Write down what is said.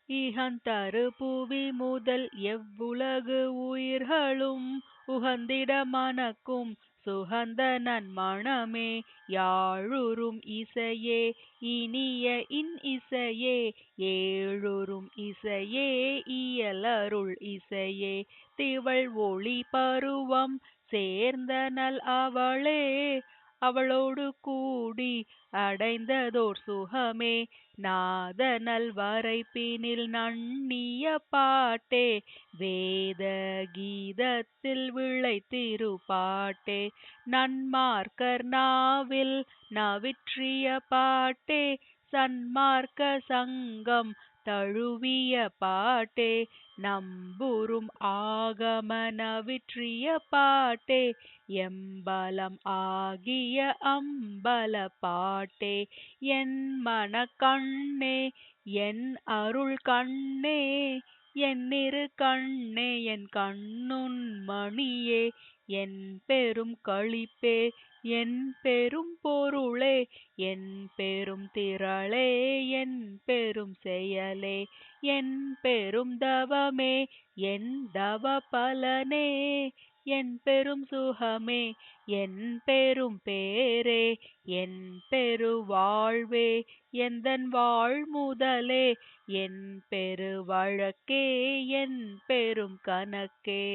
இகந்தரு புவி முதல் எவ்வுலகு உயிர்களும் உகந்திட மணக்கும் சுகந்த நன்மணமே. யாழுறும் இசையே இனிய இசையே ஏழுறும் இசையே இயலருள் இசையே. திவள் ஒளி பருவம் சேர்ந்த நல் அவளே அவளோடு கூடி அடைந்ததோர் சுகமே. நாதநல் வரைப்பினில் நண்ணிய பாட்டே வேத கீதத்தில் விளைத்திரு பாட்டே. நன்மார்க்கர் நாவில் நவிற்றிய பாட்டே சன்மார்க்க சங்கம் தழுவிய பாட்டே. நம்புறும் ஆகம நவிற்றிய பாட்டே எம்பலம் ஆகிய அம்பல பாட்டே. என் மனக்கண்ணே என் அருள் கண்ணே என்னிரு கண்ணே என் கண்ணுன் மணியே. என் பெரும் களிப்பே என் பெரும் பொருளே என் பெரும் திரளே என் பெரும் செயலே. என் பெரும் தவமே என் தவ பலனே என் பெரும் சுகமே என் பெரும் பேரே. என் பெரு வாழ்வே எந்தன் வாழ் முதலே என் பெரு வழக்கே என் பெரும் கணக்கே.